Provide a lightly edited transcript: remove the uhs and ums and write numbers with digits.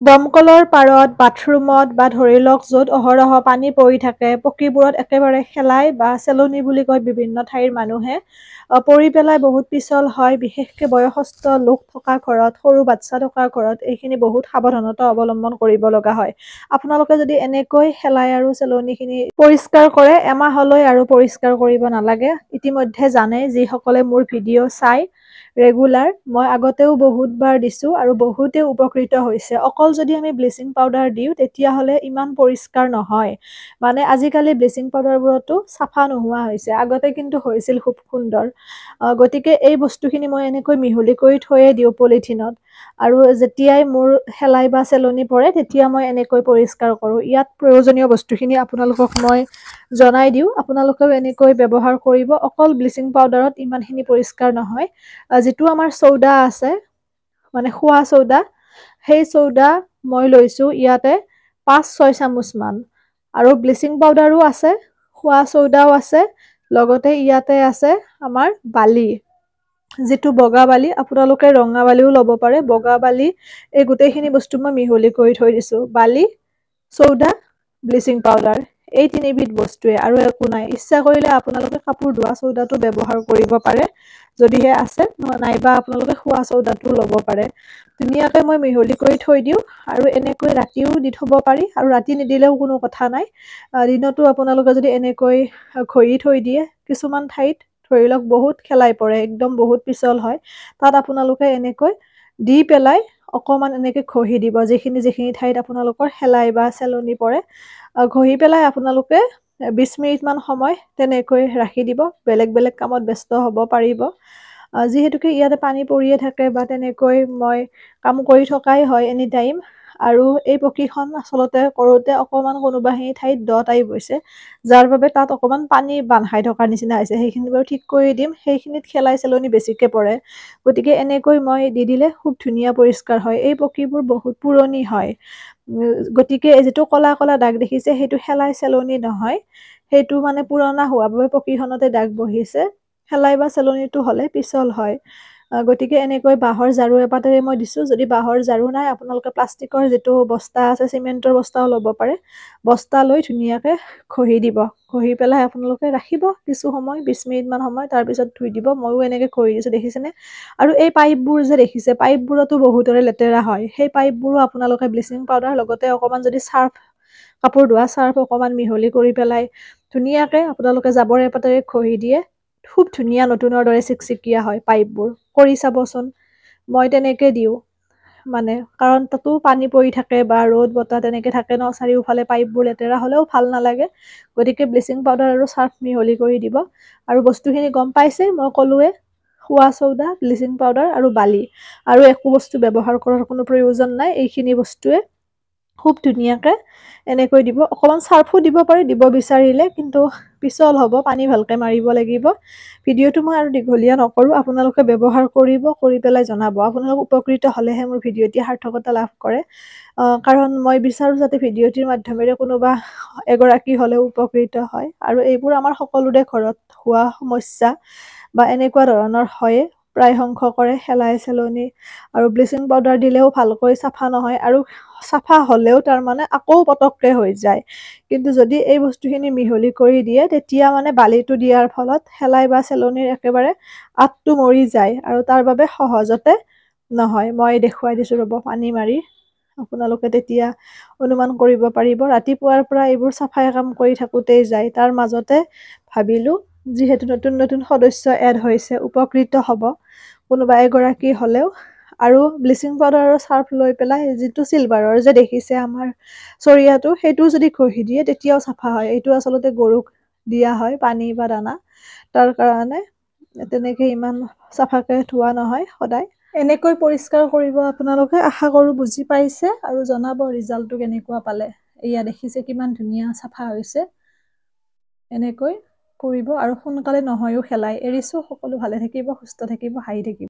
দমকলৰ পাৰত, বাথৰুমত বা ধৰি লওক য'ত অহৰহ পানী পৰি থাকে, পকীবোৰত একেবাৰে শেলাই বা চেলনি বুলি কয় বিভিন্ন ঠাইৰ মানুহে, পৰি পেলাই বহুত পিছল হয়। বিশেষকৈ বয়সস্থ লোক থকা ঘৰত, সৰু বাচ্ছা থকা ঘৰত এইখিনি বহুত সাৱধানতা অৱলম্বন কৰিব লগা হয়। আপোনালোকে যদি এনেকৈ শেলাই আৰু চেলনিখিনি পৰিষ্কাৰ কৰে, এমাহলৈ আৰু পৰিষ্কাৰ কৰিব নালাগে। ইতিমধ্যে জানে যিসকলে মোৰ ভিডিঅ' চাই ৰেগুলাৰ, মই আগতেও বহুতবাৰ দিছোঁ আৰু বহুতে উপকৃত হৈছে। অকল যদি আমি ব্লিচিং পাউডাৰ দিওঁ তেতিয়াহ'লে ইমান পৰিষ্কাৰ নহয়। মানে আজিকালি ব্লিচিং পাউডাৰবোৰতো চাফা নোহোৱা হৈছে, আগতে কিন্তু হৈছিল খুব সুন্দৰ। গতিকে এই বস্তুখিনি মই এনেকৈ মিহলি কৰি থৈয়ে দিওঁ পলিথিনত, আৰু যেতিয়াই মোৰ শেলাই বা চেলনি পৰে তেতিয়া মই এনেকৈ পৰিষ্কাৰ কৰোঁ। ইয়াত প্ৰয়োজনীয় বস্তুখিনি আপোনালোকক মই জনাই দিওঁ, আপোনালোকেও এনেকৈ ব্যৱহাৰ কৰিব। অকল ব্লিচিং পাউডাৰত ইমানখিনি পৰিষ্কাৰ নহয়। যিটো আমাৰ চৌদা আছে, মানে খোৱা চৌদা, সেই চৌদা মই লৈছোঁ ইয়াতে 5-6 চামুচমান, আৰু ব্লিচিং পাউডাৰো আছে, খোৱা চৌদাও আছে, লগতে ইয়াতে আছে আমাৰ বালি, যিটো বগা বালি। আপোনালোকে ৰঙা বালিও ল'ব পাৰে, বগা বালি। এই গোটেইখিনি বস্তু মই মিহলি কৰি থৈ দিছোঁ। বালি, চৌদা, ব্লিচিং পাউডাৰ, এই 3বিধ বস্তুৱে, আৰু একো নাই। ইচ্ছা কৰিলে আপোনালোকে কাপোৰ ধোৱা চৌদাটো ব্যৱহাৰ কৰিব পাৰে যদিহে আছে, নাইবা আপোনালোকে খোৱা চৌদাটো ল'ব পাৰে। ধুনীয়াকৈ মই মিহলি কৰি থৈ দিওঁ, আৰু এনেকৈ ৰাতিও দি থ'ব পাৰি, আৰু ৰাতি নিদিলেও কোনো কথা নাই। দিনতো আপোনালোকে যদি এনেকৈ ঘঁহি থৈ দিয়ে, কিছুমান ঠাইত ধৰি লওক বহুত শেলাই পৰে, একদম বহুত পিছল হয়, তাত আপোনালোকে এনেকৈ দি পেলাই অকণমান এনেকৈ ঘঁহি দিব, যিখিনি ঠাইত আপোনালোকৰ শেলাই বা চেলনি পৰে। ঘঁহি পেলাই আপোনালোকে 20 মিনিটমান সময় তেনেকৈ ৰাখি দিব, বেলেগ বেলেগ কামত ব্যস্ত হ'ব পাৰিব। যিহেতুকে ইয়াতে পানী পৰিয়ে থাকে বা তেনেকৈ মই কাম কৰি থকাই হয় এনি টাইম, আৰু এই পকীখন আচলতে কৰোঁতে অকণমান কোনোবাখিনি ঠাইত দ টাইপ হৈছে, যাৰ বাবে তাত অকণমান পানী বান্ধাই থকাৰ নিচিনা হৈছে। সেইখিনি বাৰু ঠিক কৰি দিম, সেইখিনিত শেলাই চেলনি বেছিকৈ পৰে। গতিকে এনেকৈ মই দি দিলে খুব ধুনীয়া পৰিষ্কাৰ হয়। এই পকীবোৰ বহুত পুৰণি হয়, গতিকে যিটো ক'লা ক'লা দাগ দেখিছে সেইটো শেলাই চেলনি নহয়, সেইটো মানে পুৰণা হোৱাৰ বাবে পকীখনতে দাগ বহিছে। শেলাই বা চেলনিটো হ'লে পিছল হয়। গতিকে এনেকৈ বাঁহৰ ঝাৰু এপাতেৰে মই দিছোঁ। যদি বাঁহৰ ঝাৰু নাই, আপোনালোকে প্লাষ্টিকৰ যিটো বস্তা আছে, চিমেণ্টৰ বস্তাও ল'ব পাৰে। বস্তা লৈ ধুনীয়াকৈ ঘঁহি দিব, ঘঁহি পেলাই আপোনালোকে ৰাখিব কিছু সময়, 20 মিনিটমান সময়, তাৰপিছত ধুই দিব। ময়ো এনেকৈ ঘঁহি দিছোঁ, দেখিছেনে? আৰু এই পাইপবোৰ যে দেখিছে, পাইপবোৰতো বহুতৰে লেতেৰা হয়। সেই পাইপবোৰো আপোনালোকে ব্লিচিং পাউডাৰ লগতে অকণমান যদি চাৰ্ফ, কাপোৰ ধোৱা চাৰ্ফ অকণমান মিহলি কৰি পেলাই ধুনীয়াকৈ আপোনালোকে জাবৰ এপাতেৰে ঘঁহি দিয়ে, খুব ধুনীয়া নতুনৰ দৰে চিকচিকীয়া হয় পাইপবোৰ। কৰি চাবচোন, মই তেনেকৈ দিওঁ, মানে কাৰণ তাতো পানী পৰি থাকে বা ৰ'দ বতাহ তেনেকৈ থাকে ন, চাৰিওফালে পাইপবোৰ লেতেৰা হ'লেও ভাল নালাগে। গতিকে ব্লিচিং পাউডাৰ আৰু চাৰ্ফ মিহলি কৰি দিব। আৰু বস্তুখিনি গম পাইছে, মই ক'লোৱে, খোৱা চৌদা, ব্লিচিং পাউডাৰ আৰু বালি, আৰু একো বস্তু ব্যৱহাৰ কৰাৰ কোনো প্ৰয়োজন নাই। এইখিনি বস্তুৱে খুব ধুনীয়াকৈ এনেকৈ দিব। অকণমান চাৰ্ফো দিব পাৰি দিব বিচাৰিলে, কিন্তু পিছল হ'ব, পানী ভালকৈ মাৰিব লাগিব। ভিডিঅ'টো মই আৰু দীঘলীয়া নকৰোঁ, আপোনালোকে ব্যৱহাৰ কৰিব, কৰি পেলাই জনাব। আপোনালোক উপকৃত হ'লেহে মোৰ ভিডিঅ'টি সাৰ্থকতা লাভ কৰে, কাৰণ মই বিচাৰোঁ যাতে ভিডিঅ'টিৰ মাধ্যমেৰে কোনোবা এগৰাকী হ'লেও উপকৃত হয়। আৰু এইবোৰ আমাৰ সকলোৰে ঘৰত হোৱা সমস্যা বা এনেকুৱা ধৰণৰ হয়ে, প্ৰায় সংখ্যকৰে শেলাই চেলনি, আৰু ব্লিচিং পাউডাৰ দিলেও ভালকৈ চাফা নহয়, আৰু চাফা হ'লেও তাৰমানে আকৌ পটককৈ হৈ যায়। কিন্তু যদি এই বস্তুখিনি মিহলি কৰি দিয়ে, তেতিয়া মানে বালিটো দিয়াৰ ফলত শেলাই বা চেলনিৰ একেবাৰে আঁতটো মৰি যায়, আৰু তাৰ বাবে সহজতে নহয়। মই দেখুৱাই দিছোঁ ৰ'ব, পানী মাৰি, আপোনালোকে তেতিয়া অনুমান কৰিব পাৰিব। ৰাতিপুৱাৰ পৰা এইবোৰ চাফাই কাম কৰি থাকোঁতেই যায়, তাৰ মাজতে ভাবিলোঁ যিহেতু নতুন নতুন সদস্য এড হৈছে, উপকৃত হ'ব কোনোবা এগৰাকী হ'লেও। আৰু ব্লিচিং পাউডাৰ আৰু চাৰ্ফ লৈ পেলাই যিটো চিলভাৰৰ যে দেখিছে আমাৰ চৰিয়াটো, সেইটোও যদি ঘঁহি দিয়ে তেতিয়াও চাফা হয়। এইটো আচলতে গৰুক দিয়া হয় পানী বা দানা, তাৰ কাৰণে তেনেকৈ ইমান চাফাকৈ ধোৱা নহয় সদায়। এনেকৈ পৰিষ্কাৰ কৰিব আপোনালোকে। আশা কৰোঁ বুজি পাইছে, আৰু জনাব ৰিজাল্টটো কেনেকুৱা পালে। এয়া দেখিছে কিমান ধুনীয়া চাফা হৈছে। এনেকৈ কৰিব, আৰু সোনকালে নহয়ও শেলাই। এৰিছোঁ, সকলো ভালে থাকিব, সুস্থ থাকিব, হাঁহি থাকিব।